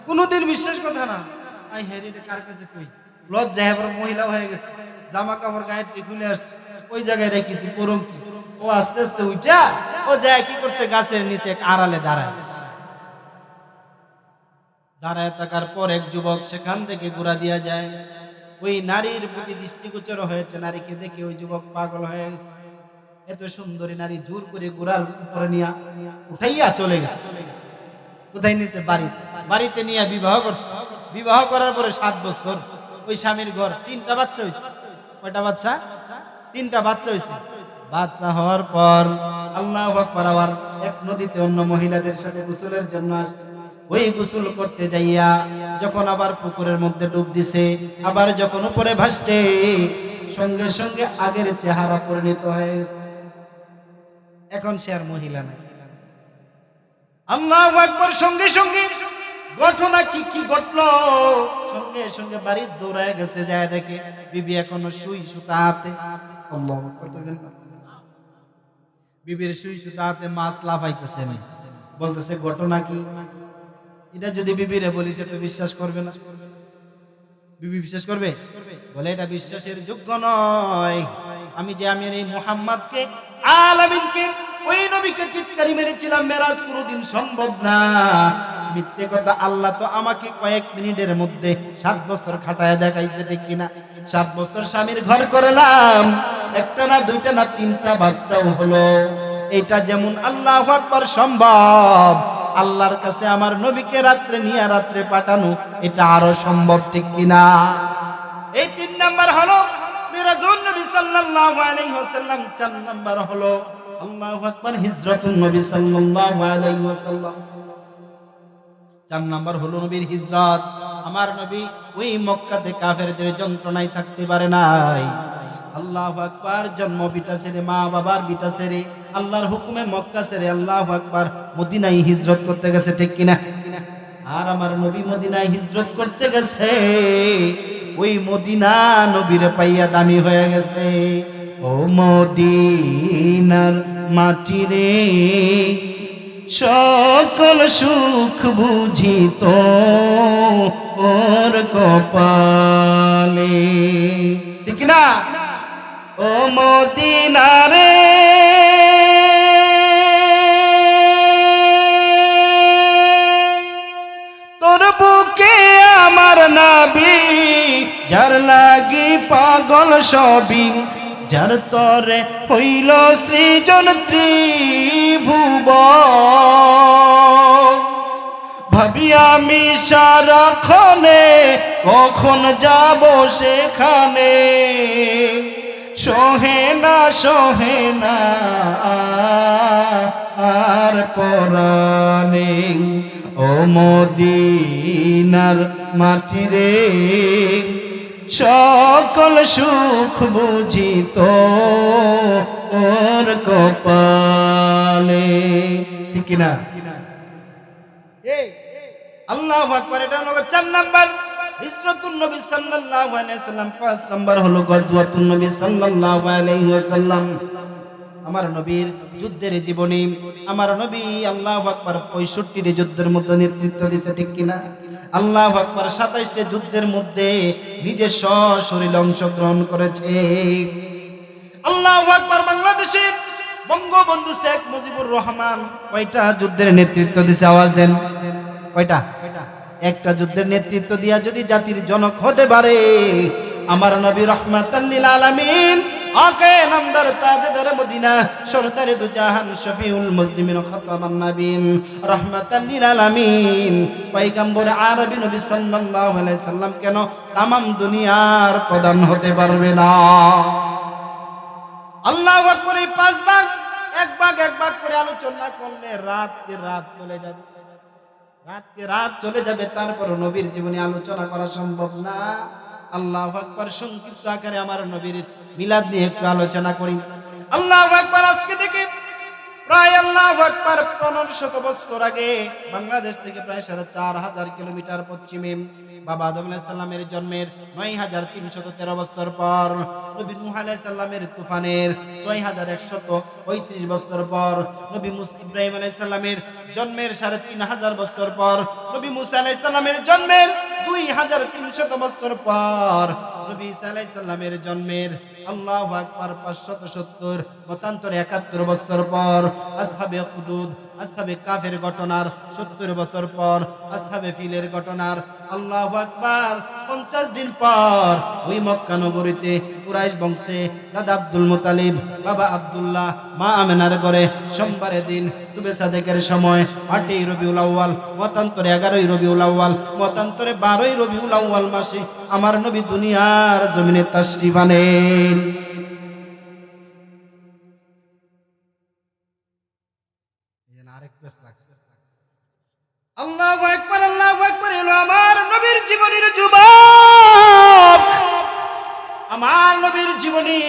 কোনোদিন বিশ্বাস কথা না। আই হ্যাঁ, এটা কার কাছে কই, লজ্জায় আবার মহিলা হয়ে গেছে, জামা কাপড় গায়ে খুলে আসছে, ওই জায়গায় রেখেছি পরম কি। ও আস্তে আস্তে উঠা ও যায় কি করছে, গাছের নিচে এক আড়ালে দাঁড়ায় থাকার পর এক যুবক সেখান থেকে ঘোরা দিয়া যায়। ওই নারীর প্রতি দৃষ্টিগোচর হয়েছে, নারীকে দেখে ওই যুবক পাগল হয়ে গেছে। এত সুন্দরী নারী জোর করে গোড়ার উপরে নিয়ে উঠাইয়া চলে গেছে। কোথায় নিচে? বাড়ি। বাড়িতে নিয়ে বিবাহ করছে। বিবাহ করার পরে 7 বছর ওই স্বামীর ঘর 3টা বাচ্চা হয়েছে। কয়টা বাচ্চা? 3টা বাচ্চা হয়েছে। বাচ্চা হওয়ার পর আল্লাহু আকবার, আবার এক নদীতে অন্য মহিলাদের সাথে গোসলের জন্য আসছে। ওই গোসল করতে যাইয়া যখন আবার পুকুরের মধ্যে ডুব দিছে, আবার যখন উপরে ভাসছে, সঙ্গে সঙ্গে আগের চেহারা পরিণত হয়ে গেছে। এখন সে আর মহিলা নাই। আল্লাহু আকবার। সঙ্গে সঙ্গে ঘটনা কি কি ঘটলো, সঙ্গে সঙ্গে বাড়ি দৌড়ায় গেছে, যায় দেখে বিবি এখনো সুই সুতা হাতে। আল্লাহু আকবার। বিবির সুই সুতা হাতে মাছ লাফাইতেছে, বলতেছে ঘটনা কি? এটা যদি বিবিরে বলি সে তো বিশ্বাস করবে না। বিবি বিশ্বাস করবে? বলে এটা বিশ্বাসের যোগ্য নয়। আমি এই মুহাম্মদকে, আলামিনকে, ওই নবীকে টিটকারি মেরেছিলাম, মেরাজ কোনোদিন সম্ভব না। মিথ্যে কথা। আল্লাহ তো আমাকে কয়েক মিনিটের মধ্যে 7 বছর খাটায় দেখাইছে, ঠিক কিনা? 7 বছর স্বামীর ঘর করলাম, একটা না, 2টা না, 3টা বাচ্চাও হলো। এটা যেমন আল্লাহু আকবার সম্ভব, আল্লাহর কাছে আমার নবীকে রাত্রে নিয়ে রাত্রে পাঠানো এটা আরো সম্ভব, ঠিক কিনা? এই 3 নাম্বার হলো মিরাজুন নবী সাল্লাল্লাহু আলাইহি ওয়াসাল্লাম। 4 নাম্বার হলো আল্লাহু আকবার হিজরাতুন নবী সাল্লাল্লাহু আলাইহি ওয়াসাল্লাম। 4 নাম্বার হলো নবীর হিজরত। আমার নবী ওই মক্কাতে কাফেরদের যন্ত্রণায় থাকতে পারে নাই। আল্লাহু আকবার। জন্ম বিটা ছেড়ে, মা বাবার বিটা ছেড়ে, আল্লাহর হুকুমে মক্কা ছেড়ে আল্লাহু আকবার মদিনায় হিজরত করতে গেছে, ঠিক কিনা? আর আমার নবী মদিনায় হিজরত করতে গেছে, ওই মদিনা নবীর পাইয়া দামি হয়ে গেছে। ও মদিনার মাটি রে, সকল সুখ বুঝিত ওর কপালে, ঠিক না? ও মদিনা রে, তোর বুকে আমার নবী, যার লাগি পাগল সবই, যার তরে হইল সৃজন ত্রিভুবন। ভাবি আমি সারাক্ষণে কখন যাব সেখানে, সহে না আর পরাণে। ও মদিনার মাটি রে, সকল সুখ বুঝিত ওর কপালে, ঠিক কিনা? আল্লাহু আকবার। এটা হলো 4 নাম্বার হিজরতুন নবী সাল্লাল্লাহু আলাইহি ওয়াসাল্লাম। 5 নাম্বার হলো গজওয়াতুন নবী সাল্লাল্লাহু আলাইহি ওয়াসাল্লাম। আমার নবীর যুদ্ধের জীবনী। আমার নবী আল্লাহু আকবার 65টি যুদ্ধের মধ্যে নেতৃত্ব দিয়েছে, ঠিক কিনা? আল্লাহু আকবার। 27টি যুদ্ধের মধ্যে নিজে সশরীরে অংশগ্রহণ করেছে। আল্লাহু আকবার। বাংলাদেশের বঙ্গবন্ধু শেখ মুজিবুর রহমান কয়টা যুদ্ধের নেতৃত্ব দিয়েছে? আওয়াজ দেন। কয়টা? একটা যুদ্ধের নেতৃত্ব দিয়া যদি জাতির জনক হতে পারে, আমার নবী রাহমাতাল লিল আলামিন, আকে নামদার তাজদার মদিনা, সরদারে দু জাহান, শফিউল মুসলিমিন, খাতামান নবীন, রাহমাতাল লিল আলামিন, পয়গম্বর আরবি নবী সাল্লাল্লাহু আলাইহি সাল্লাম কেন তামাম দুনিয়ার প্রধান হতে পারবে না? আল্লাহু আকবার। এই 5 ভাগ, এক ভাগ করে আলোচনা করলে রাতকে রাত চলে যাবে, রাত চলে যাবে, তারপর নবীর জীবনী আলোচনা করা সম্ভব না। আল্লাহু আকবার। সংক্ষিপ্ত আকারে আমার নবীর মিলাদ নিয়ে একটু আলোচনা করি। আল্লাহু আকবার। আজকে থেকে প্রায় আল্লাহু আকবার 1500 বছর আগে বাংলাদেশ থেকে প্রায় 4500 কিলোমিটার পশ্চিমে বাবা আদম আলাইহিস সালামের জন্মের 9313 বছর পর, নবী নূহ আলাইহিস সালামের তুফানের 6135 বছর পর, নবী ইব্রাহিম আলাইহিস সালামের জন্মের 3500 বছর পর, নবী মুসা আলাইহিস সালামের জন্মের 2300 বছর পর, নবী ঈসা আলাইহিস সালামের জন্মের আল্লাহু আকবার 570 মতান্তরে 71 বছর পর, আসহাবে উখদুদ আসহাবে কাফের ঘটনার 70 বছর পর, আসহাবে ফিলের ঘটনার আল্লাহু আকবার 50 দিন পর ওই মক্কা নগরীতে কুরাইশ বংশে দাদা আব্দুল মুতালিব, বাবা আব্দুল্লাহ, মা আমেনার ঘরে সোমবারের দিন সুবে সাদেকের সময় 8ই রবিউল আউয়াল, মতান্তরে 11ই রবিউল আউয়াল, মতান্তরে 12ই রবিউল আউয়াল মাসে আমার নবী দুনিয়ার জমিনে তাশরিফ আনেন। আরেক পেশ লাগছে। আল্লাহু আকবার, আল্লাহু আকবার হলো আমার নবীর জীবনের যুবক, আমার নবীর জীবনী।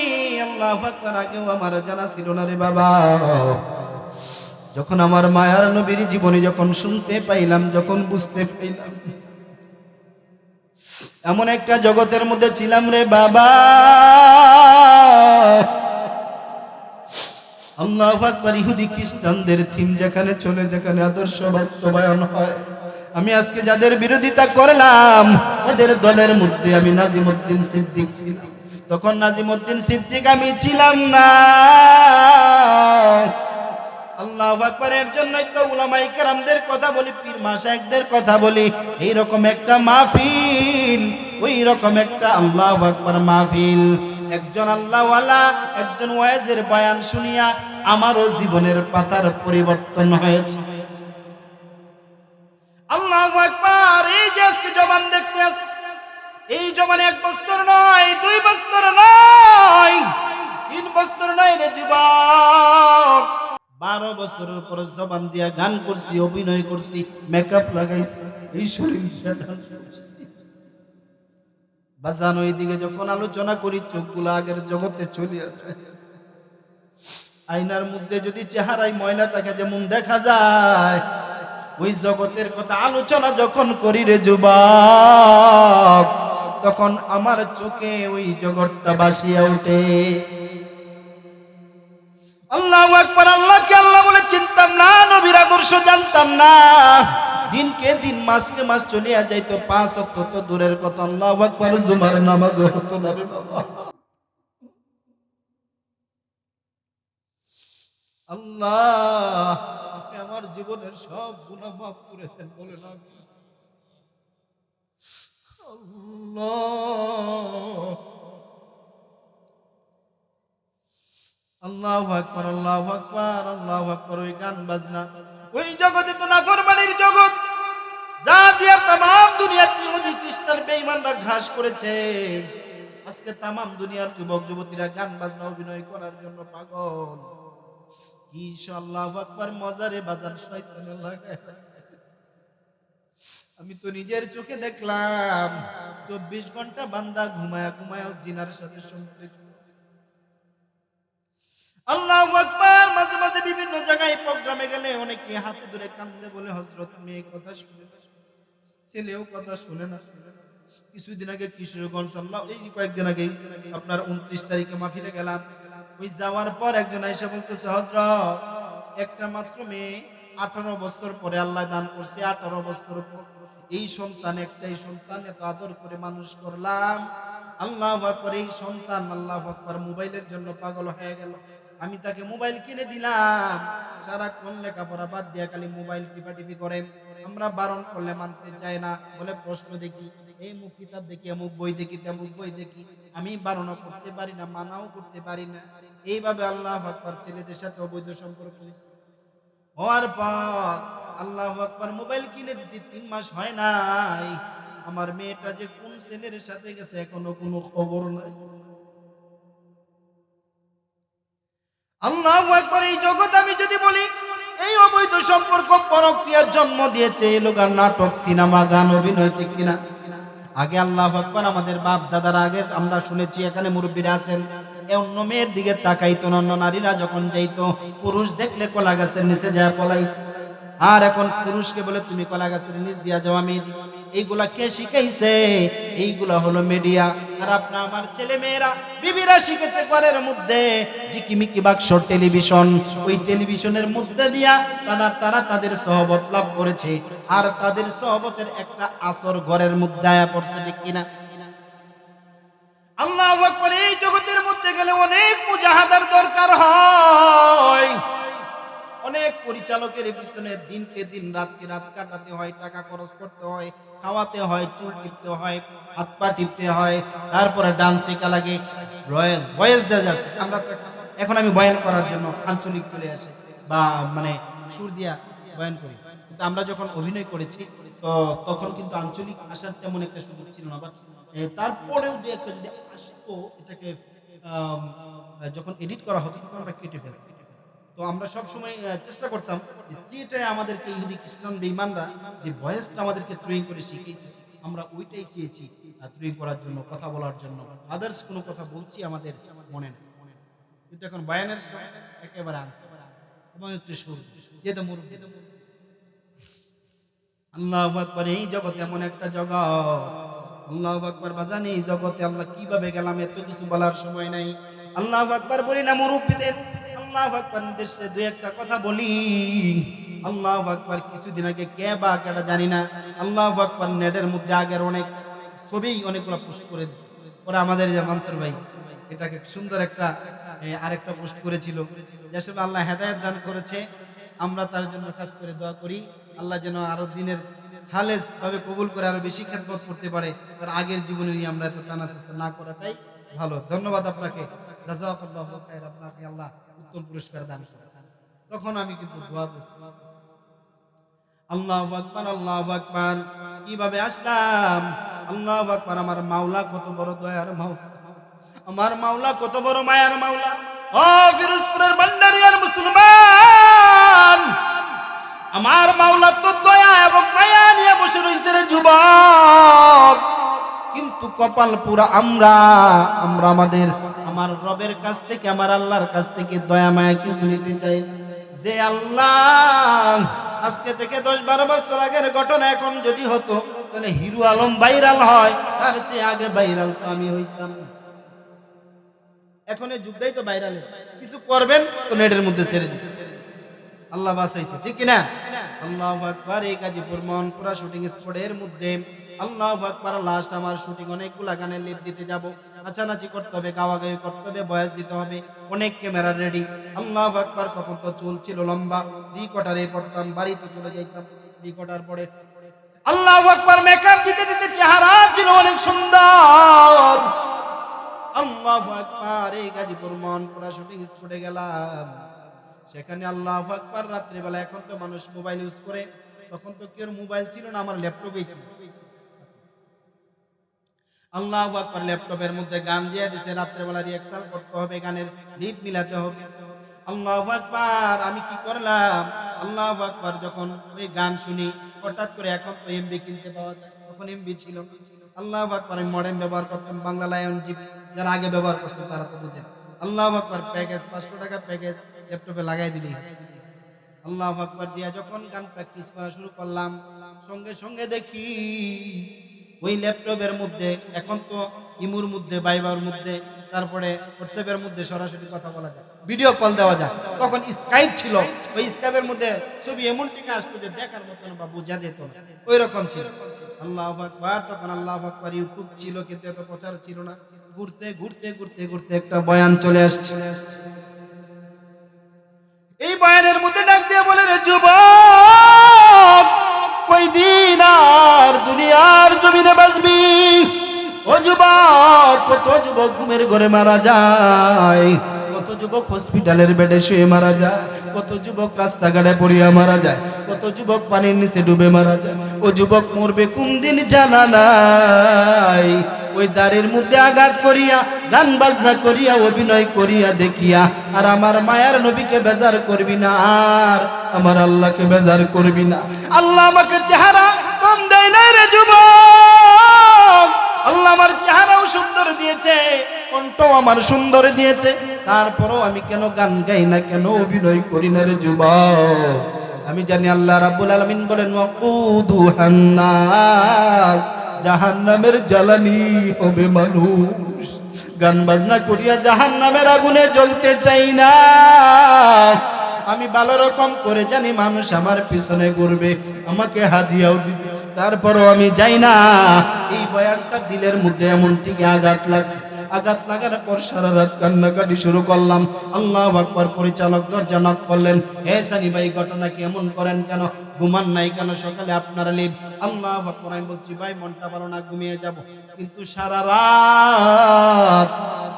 আল্লাহু আকবার আগেও আমার জানা ছিল না রে বাবা। যখন আমার মায়ার নবীর জীবনী যখন শুনতে পাইলাম, যখন বুঝতে পাইলাম, এমন একটা জগতের মধ্যে ছিলাম রে বাবা। আল্লাহু আকবার, ইহুদি খ্রিস্টানদের থিম যেখানে চলে, যেখানে আদর্শ বাস্তবায়ন হয়, আমি আজকে যাদের বিরোধিতা করলাম ওদের দলের মধ্যে আমি নাজিমউদ্দিন সিদ্দিক ছিলাম। তখন নাজিমউদ্দিন সিদ্দিক আমি ছিলাম না। আল্লাহু আকবার, এর জন্যই তো উলামায়ে কেরামদের কথা বলি, পীর মাশায়েখদের কথা বলি। এইরকম একটা মাহফিল, ওই রকম একটা আল্লাহু আকবার মাহফিল, একজন আল্লাহওয়ালা, একজন ওয়াইজের বয়ান শুনিয়া আমারও জীবনের পাতার পরিবর্তন হয়েছে। আল্লাহু আকবার, এই যে আজকে জবান দেখতে আছে, এই জবানে 1 বছর নয়, 2 বছর নয়, 3 বছর নয় রে যুবক, 12 বছরের পর জবান দিয়া গান করছি, অভিনয় করছি, মেকআপ লাগাইছি, এই শরীর ডান্স করছি। বাজান ওইদিকে যখন আলোচনা করি চোখগুলা আগের জগতে চলে আসে। আয়নার মধ্যে যদি চেহারায় ময়লা থাকে যেমন দেখা যায়, ওই জগতের কথা আলোচনা যখন করি রে যুবক, তখন আমার চোখে ওই জগৎটা ভাসিয়া ওঠে। আল্লাহু আকবার, আল্লাহকে আল্লাহ বলে চিনতাম না, নবীর আদর্শ জানতাম না। দিনকে দিন, মাসকে মাস চলিয়া যাইতো, 5 ওয়াক্ত তো দূরের কথা, আল্লাহু আকবার জুমার নামাজও হতো না রে বাবা। আল্লাহ, আপনি আমার জীবনের সব গুনাহ মাফ করে দেন, বলেন আমিন। আল্লাহ, আল্লাহু আকবার, আল্লাহু আকবার, আল্লাহু আকবার। ওই গান বাজনা, ওই জগতে তো নাফরমানির জগৎ, যা দিয়া তামাম দুনিয়াতে ইহুদি খ্রিস্টান বেঈমানরা ঘাস করেছে। আজকে তামাম দুনিয়ার যুবক যুবতীরা গান বাজনা অভিনয় করার জন্য পাগল। কি আল্লাহু আকবার মজারে বাজান শয়তানে লাগায় রাখছে। আমি তো নিজের চোখে দেখলাম 24 ঘন্টা বান্দা ঘুমায়া ঘুমায়া জিনার সাথে সম্পৃক্ত। আল্লাহু আকবার, মাঝে মাঝে বিভিন্ন জায়গায় প্রোগ্রামে গেলে অনেকে হাতে ধরে কান্দে, বলে হযরত মেয়ে কথা শুনে না, ছেলেও কথা শুনে না। কিছুদিন আগে কিশোরগঞ্জ, আল্লাহ, এই কয়েকদিন আগে আপনার 29 তারিখে মাহফিলে গেলাম। ওই যাওয়ার পর একজন আয়েশা বলতেছে, হযরত একটা মাত্র মেয়ে, 18 বছর পরে আল্লাহ দান করছে, 18 বছর পর এই সন্তান, একটাই সন্তান, এত আদর করে মানুষ করলাম। আল্লাহু আকবার, এই সন্তান আল্লাহু আকবার মোবাইলের জন্য পাগল হয়ে গেল। আমি তাকে মোবাইল কিনে দিলাম, সারাক্ষণ লেখাপড়া বাদ দিয়া খালি মোবাইল টিপাটিপি করে। আমরা বারণ করলে মানতে চায় না, বলে প্রশ্ন দেখি, এই মুখ কিতাব দেখি, অমুক বই দেখি, তেমুক বই দেখি। আমি বারণও করতে পারি না, মানাও করতে পারি না। এইভাবে আল্লাহু আকবার ছেলেদের সাথে অবৈধ সম্পর্ক হওয়ার পর আল্লাহু আকবার মোবাইল কিনে দিছি, 3 মাস হয় নাই, আমার মেয়েটা যে কোন ছেলের সাথে গেছে এখনো কোনো খবর নাই। আল্লাহু আকবার, এই জগৎ আমি যদি বলি এই অবৈধ সম্পর্ক পরক্রিয়ার জন্ম দিয়েছে, এই লোকার নাটক, সিনেমা, গান, অভিনয়, ঠিক কিনা? আগে আল্লাহু আকবার আমাদের বাপ দাদার আগে আমরা শুনেছি, এখানে মুরব্বীরা আছেন, অন্য মেয়ের দিকে তাকাইতো না, অন্য নারীরা যখন যাইতো পুরুষ দেখলে কলা গাছের নিচে যায় পলাই। আর এখন পুরুষকে বলে তুমি কলা গাছের নিচ দিয়া যাও, আমি এইগুলা কে শিখাইছে? এইগুলা হলো মিডিয়া। আর আপনার আমার ছেলে মেয়েরা বিবিরা শিখেছে ঘরের মধ্যে ঝিকিমিকি বাক্স টেলিভিশন, ওই টেলিভিশনের মধ্যে দিয়া তারা তাদের সহবত লাভ করেছে। আর তাদের সহবতের একটা আসর ঘরের মধ্যে আয়া পড়ছে, ঠিক কিনা? আল্লাহু আকবার, এই জগতের মধ্যে গেলে অনেক মুজাহাদার দরকার হয়, অনেক পরিচালকের পিছনে দিনকে দিন রাতকে রাত কাটাতে হয়, টাকা খরচ করতে হয়, খাওয়াতে হয়, চুল টিপতে হয়, হাত পা টিপতে হয়, তারপরে ডান্স শেখা লাগে, ভয়েস ডান্স আছে। আমরা এখন আমি বয়ান করার জন্য আঞ্চলিক চলে আসে বা মানে সুর দিয়া বয়ান করি, কিন্তু আমরা যখন অভিনয় করেছি তো তখন কিন্তু আঞ্চলিক আসার তেমন একটা সুযোগ ছিল না। বাট তারপরেও যে একটা যদি আসতো এটাকে আম, যখন এডিট করা হতো তখন আমরা কেটে ফেলতাম। তো আমরা সব সময় চেষ্টা করতাম যেটাই আমাদেরকে ইহুদি খ্রিস্টান বেঈমানরা যে ভয়েসটা আমাদেরকে ট্রেনিং করে শিখিয়েছে আমরা ওইটাই চেয়েছি ট্রেনিং করার জন্য, কথা বলার জন্য। আদার্স কোনো কথা বলছি আমাদের মনে না, কিন্তু এখন বয়ানের সময় একেবারে আনছে এবং একটু সুর যেতে মুরুখ আল্লাহু আকবার। এই জগৎ এমন একটা জগৎ, আল্লাহু আকবার বাজান, এই জগতে আমরা কিভাবে গেলাম এত কিছু বলার সময় নাই। আল্লাহু আকবার বলি না মুরব্বিদের, আল্লাহু আকবার দেশে দুই একটা কথা বলি। আল্লাহু আকবার কিছুদিন আগে কে বা কেটা জানি না, আল্লাহু আকবার নেটের মধ্যে আগের অনেক ছবি অনেকগুলো পোস্ট করে দিচ্ছে। ওরা আমাদের যে মানসুর ভাই এটাকে সুন্দর একটা আরেকটা পোস্ট করেছিল, যেসব আল্লাহ হেদায়েত দান করেছে আমরা তার জন্য কাজ করে দোয়া করি, আল্লাহ যেন আরো দিনের খালেস ভাবে কবুল করে আরো বেশি খেদমত করতে পারে। তার আগের জীবনে নিয়ে আমরা এত টানা চেষ্টা না করাটাই ভালো। ধন্যবাদ আপনাকে, জাযাকাল্লাহু খাইর, আপনাকে আল্লাহ উত্তম পুরস্কার দান করেন। তখন আমি কিন্তু দোয়া করছি। আল্লাহু আকবার, আল্লাহু আকবার। কিভাবে আসলাম? আল্লাহু আকবার। আমার মাওলা কত বড় দয়ার মাওলা, আমার মাওলা কত বড় মায়ার মাওলা। ও ফিরোজপুরের ভান্ডারিয়ার মুসলমান, আমার মাওলা তো দয়া এবং মায়া নিয়ে বসে রয়েছে রে যুবক। কিন্তু কপাল পুরা আমরা আমাদের আমার রবের কাছ থেকে, আমার আল্লাহর কাছ থেকে দয়া মায়া কিছু নিতে চাই। যে আল্লাহ আজকে থেকে 10-12 বছর আগের ঘটনা এখন যদি হতো তাহলে হিরু আলম ভাইরাল হয়, তার চেয়ে আগে ভাইরাল তো আমি হইতাম। এখন এই যুগটাই তো ভাইরালের, কিছু করবেন তো নেটের মধ্যে ছেড়ে দিতে, আল্লাহ বাঁচাইছে, ঠিক কিনা? আল্লাহু আকবার। এই গাজীপুর মনপুরা শুটিং স্পটের মধ্যে আল্লাহু আকবার, লাস্ট আমার শুটিং, অনেকগুলা গানের লিপ দিতে যাব, নাচানাচি করতে হবে, গাওয়াগাওয়ি করতে হবে, ভয়েস দিতে হবে, অনেক ক্যামেরা রেডি। আল্লাহু আকবার। তখন তো চুল ছিল লম্বা, রিকর্ডারে পড়তাম, বাড়িতে চলে যাইতাম রিকর্ডার পরে। আল্লাহু আকবার। মেকআপ দিতে দিতে চেহারা ছিল অনেক সুন্দর। আল্লাহু আকবার। এই গাজীপুর মনপুরা শুটিং স্পটে গেলাম, সেখানে আল্লাহু আকবার রাত্রিবেলা, এখন তো মানুষ মোবাইল ইউজ করে, তখন তো কেউ মোবাইল ছিল না, আমার ল্যাপটপেই ছিল। আল্লাহু আকবার। ল্যাপটপের মধ্যে গান দিয়ে দিয়েছে, রাত্রিবেলা রিহার্সাল করতে হবে, গানের লিপ মিলাতে হবে। আল্লাহু আকবার। আমি কি করলাম? আল্লাহু আকবার। যখন ওই গান শুনি হঠাৎ করে, এখন তো এমবি কিনতে পাওয়া যায়, তখন এমবি ছিল। আল্লাহু আকবার। আমি মডেম ব্যবহার করতাম, বাংলা লায়ন জিবি, যারা আগে ব্যবহার করছেন তারা তো বুঝেন। আল্লাহু আকবার। প্যাকেজ 500 টাকা প্যাকেজ, ল্যাপটপে লাগাই দিলি। আল্লাহু আকবার দিয়া যখন গান প্র্যাকটিস করা শুরু করলাম, সঙ্গে সঙ্গে দেখি ওই ল্যাপটপের মধ্যে, এখন তো ইমুর মধ্যে, ভাইবার মধ্যে, তারপরে হোয়াটসঅ্যাপের মধ্যে সরাসরি কথা বলা যায়, ভিডিও কল দেওয়া যায়। তখন স্কাইপ ছিল, ওই স্কাইপের মধ্যে ছবি এমন টিকা আসতো যে দেখার মতন বা বোঝা যেত না, ওই রকম ছিল। আল্লাহু আকবার। তখন আল্লাহু আকবার। ইউটিউব ছিল কিন্তু এত প্রচার ছিল না। ঘুরতে ঘুরতে ঘুরতে ঘুরতে একটা বয়ান চলে আসছে। এই বয়ানের মধ্যে ডাক দিয়ে বলে, রে যুবক, কয়দিন আর দুনিয়ার জমিনে বাঁচবি? ও যুবক, কত যুবক ঘুমের ঘরে মারা যায়, কত যুবক হসপিটালের বেডে শুয়ে মারা যায়, কত যুবক রাস্তাঘাটে পড়িয়া মারা যায়, কত যুবক পানির নিচে ডুবে মারা যায়। ও যুবক মরবে কোন দিন জানা নাই। ওই দাড়ির মধ্যে আঘাত করিয়া, গান বাজনা করিয়া, অভিনয় করিয়া দেখিয়া আর আমার মায়ার নবীকে বেজার করবি না, আর আমার আল্লাহকে বেজার করবি না। আল্লাহ আমাকে চেহারা কম দেয় না রে যুবক, আল্লাহ আমার চেহারাও সুন্দর দিয়েছে, কণ্ঠও আমার সুন্দর দিয়েছে, তারপরও আমি কেন গান গাই না, কেন অভিনয় করি না রে যুবক? আমি জানি আল্লাহ রাব্বুল আলামিন বলেন, ওয়াকুদুহান নাস, জাহান্নামের জ্বালানি হবে মানুষ। গান বাজনা করিয়া জাহান্নামের আগুনে জ্বলতে চাই না। আমি ভালো রকম করে জানি মানুষ আমার পিছনে ঘুরবে, আমাকে হাদিয়াও দিবে, তারপরও আমি যাই না। এই বয়ানটা দিলের মধ্যে এমন থেকে আঘাত লাগছে, আঘাত লাগার পর সারা রাত কান্নাকাটি শুরু করলাম। আল্লাহু আকবার। পরিচালক দরজা নক করলেন, হে সানি ভাই ঘটনা কি এমন করেন কেন, ঘুমান নাই কেন, সকালে আপনারা লিভ। আল্লাহু আকবার। আমি বলছি ভাই মনটা ভালো না, ঘুমিয়ে যাব, কিন্তু সারা রাত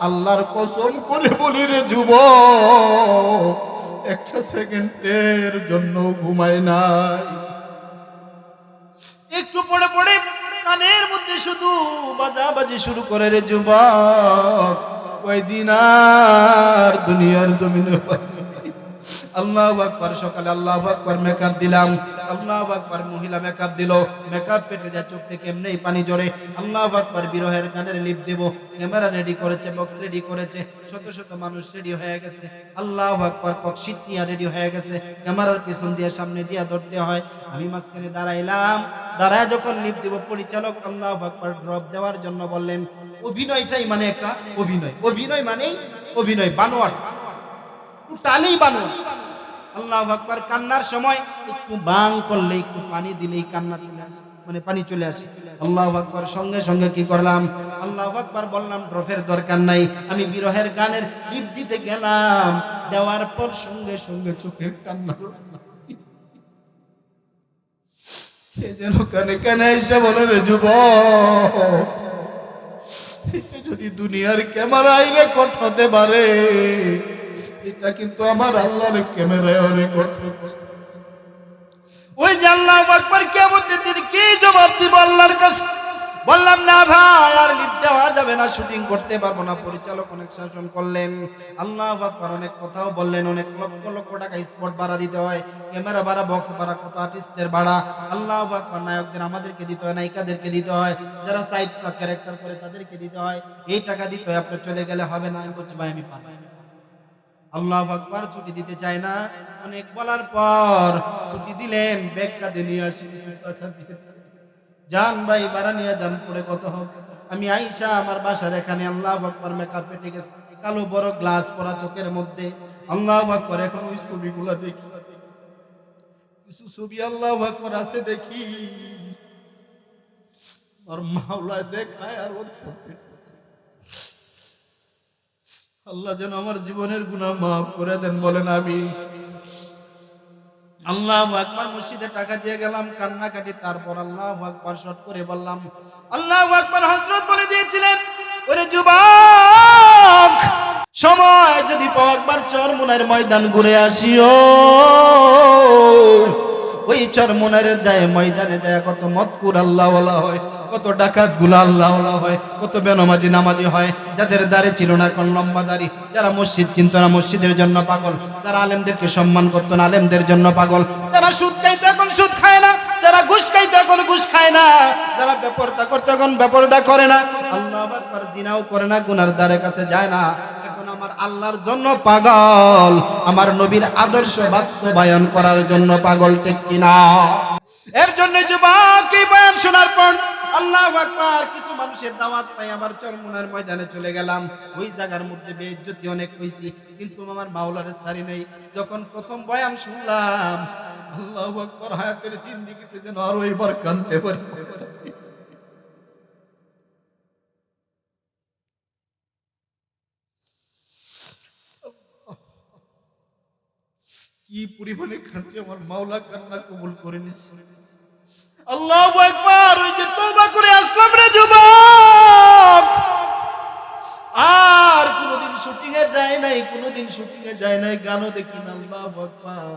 আল্লাহর কসম করে বলি রে যুবক, একটা সেকেন্ডের জন্য ঘুমাই নাই। একটু পড়ে পড়ে কানের মধ্যে শুধু বাজাবাজি শুরু করে রে যুবক, ওই দিন আর দুনিয়ার জমিনে আল্লাহু আকবার। সকালে আল্লাহু আকবার মেকআপ দিলাম, আল্লাহু আকবার। মহিলা মেকআপ দিল, মেকআপ ফেটে যায় চোখ থেকে এমনি পানি জড়ে। আল্লাহু আকবার। বিরহের গানের লিপ দেব, ক্যামেরা রেডি করেছে, বক্স রেডি করেছে, শত শত মানুষ রেডি হয়ে গেছে। আল্লাহু আকবার। পক্সিট নিয়ে রেডি হয়ে গেছে, ক্যামেরার পিছন দিয়ে সামনে দিয়ে ধরতে হয়। আমি মাঝখানে দাঁড়াইলাম, দাঁড়ায় যখন লিপ দিব পরিচালক আল্লাহু আকবার ড্রপ দেওয়ার জন্য বললেন, অভিনয়টাই মানে একটা অভিনয়, অভিনয় মানেই অভিনয়, বানোয়াট, টালেই বানোয়াট। আল্লাহু আকবার। কান্নার সময় একটু বাং করলে, একটু পানি দিলেই কান্না চলে আসে, মানে পানি চলে আসে। আল্লাহু আকবার। সঙ্গে সঙ্গে কি করলাম, আল্লাহু আকবার বললাম, ড্রপের দরকার নাই। আমি বিরহের গানের লিপ দিতে গেলাম, দেওয়ার পর সঙ্গে সঙ্গে চোখের কান্না যেন কানে কানে এসে বলে রে যুবক, যদি দুনিয়ার ক্যামেরায় রেকর্ড হতে পারে, এটা কিন্তু আমার আল্লাহর ক্যামেরায় রেকর্ড। ওই যে আল্লাহু আকবার, কিয়ামতের দিন কি জবাব দিব আল্লাহর কাছে? বললাম না ভাই আর লিপ দেওয়া যাবে না, শুটিং করতে পারবো না। পরিচালক অনেক শাসন করলেন, আল্লাহু আকবার, অনেক কথাও বললেন, অনেক লক্ষ লক্ষ টাকা স্পট ভাড়া দিতে হয়, ক্যামেরা ভাড়া, বক্স ভাড়া, কত আর্টিস্টের ভাড়া। আল্লাহু আকবার। নায়কদের আমাদেরকে দিতে হয়, নায়িকাদেরকে দিতে হয়, যারা সাইড ক্যারেক্টার করে তাদেরকে দিতে হয়, এই টাকা দিতে হয়। আপনি চলে গেলে হবে না। আমি বলছি ভাই আমি পারবো। আল্লাহু আকবার। ছুটি দিতে চায় না, অনেক বলার পর ছুটি দিলেন, ব্যাগ কাঁধে নিয়ে আসি, টাকা দিয়ে যান ভাই, ভাড়া নিয়ে যান, পরে কত হবে। আমি আইসা আমার বাসার এখানে, আল্লাহু আকবার, মেকআপ ফেটে গেছে, কালো বড় গ্লাস পরা চোখের মধ্যে। আল্লাহু আকবার। এখন ওই ছবিগুলা দেখি, কিছু ছবি আল্লাহু আকবার আছে দেখি, আর মাওলা দেখায় আর আল্লাহ যেন আমার জীবনের গুনাহ মাফ করে দেন, বলেন আমিন। আল্লাহু আকবার। মসজিদে টাকা দিয়ে গেলাম, কান্নাকাটি। তারপর আল্লাহু আকবার শর্ট করে বললাম, আল্লাহু আকবার। হযরত বলে দিয়েছিলেন, ওরে যুবক, সময় যদি পাও একবার চরমুনার ময়দান ঘুরে আসিও। ওই চরমুনার যায় ময়দানে যায় কত মতকুর আল্লাহওয়ালা হয়, কত ডাকাত গুলা আল্লাহওয়ালা হয়, কত বেনমাজি নামাজি হয়, যাদের দাড়ি ছিল না এখন লম্বা দাড়ি, যারা মসজিদ চিনত না মসজিদের জন্য পাগল, যারা আলেমদেরকে সম্মান করতো না আলেমদের জন্য পাগল, যারা সুদ খাইতো এখন সুদ খায় না, যারা ঘুষ খাইতো এখন ঘুষ খায় না, যারা বেপরদা করতো এখন বেপরদা করে না, আল্লাহু আকবার, জিনাও করে না, গুনার দ্বারে কাছে যায় না, এখন আমার আল্লাহর জন্য পাগল, আমার নবীর আদর্শ বাস্তবায়ন করার জন্য পাগল, ঠিক কিনা? এর জন্য যুবক এই বয়ান শোনার পর আল্লাহু আকবার, কিছু মানুষের দাওয়াত পাই আমার চরমুনার ময়দানে চলে গেলাম। ওই জায়গার মধ্যে বেইজ্জতি অনেক হইছি, কিন্তু আমার মাওলারে ছাড়ি নেই। যখন প্রথম বয়ান শুনলাম, আল্লাহু আকবার, হায়াতের জিন্দেগিতে যেন আরো এবার কাঁদতে পারি। কি পরিমাণে কাঁদছি, আমার মাওলা কান্না কবুল করে নিছে। আল্লাহু আকবার। ওই যে তওবা করে আসলাম রে যুবক, আর কোনোদিন শুটিং এ যায় নাই, কোনোদিন শুটিং এ যায় নাই, গানও দেখি না। আল্লাহু আকবার।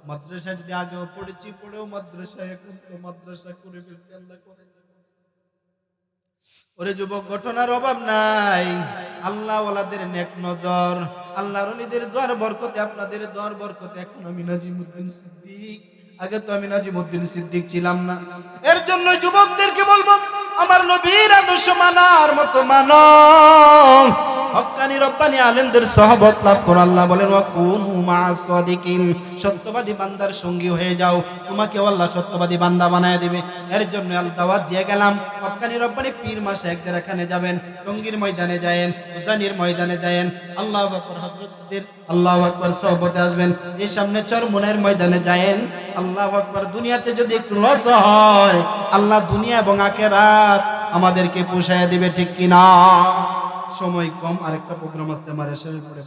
মাদ্রাসায় যদি আগেও পড়েছি, পড়েও মাদ্রাসায়, এখন তো মাদ্রাসা করে ফেলছি, আল্লাহ করেছে। ওরে যুবক, ঘটনার অভাব নাই, আল্লাহ ওয়ালাদের নেক নজর, আল্লাহর ওলিদের দোয়ার বরকতে, আপনাদের দোয়ার বরকতে এখন আমি নাজিমউদ্দিন সিদ্দিক, আগে তো আমি নাজিমউদ্দিন সিদ্দিক ছিলাম না। এর জন্য যুবকদেরকে বলবো, আমার নবীর আদর্শ মানার মতো মানো, হক্কানি রব্বানি আলেমদের সহবত লাভ করো। আল্লাহ বলেন, ওয়া কুনু মা'আস সাদিকিন, সত্যবাদী বান্দার সঙ্গী হয়ে যাও, তোমাকে আল্লাহ সত্যবাদী বান্দা বানায় দিবে। এর জন্য আল দাওয়াত দিয়ে গেলাম, হক্কানি রব্বানি পীর মাসে একদের এখানে যাবেন, টঙ্গীর ময়দানে যায়েন, হুসাইনের ময়দানে যায়েন, আল্লাহু আকবার, হযরতদের আল্লাহু আকবার সহবতে আসবেন, এই সামনে চরমুনার ময়দানে যায়েন। আল্লাহু আকবার। দুনিয়াতে যদি একটু লস হয়, আল্লাহ দুনিয়া এবং আখিরাত আমাদেরকে পোষায় দিবে, ঠিক কিনা? সময় কম, আরেকটা প্রোগ্রাম আছে আমার এসে পড়ে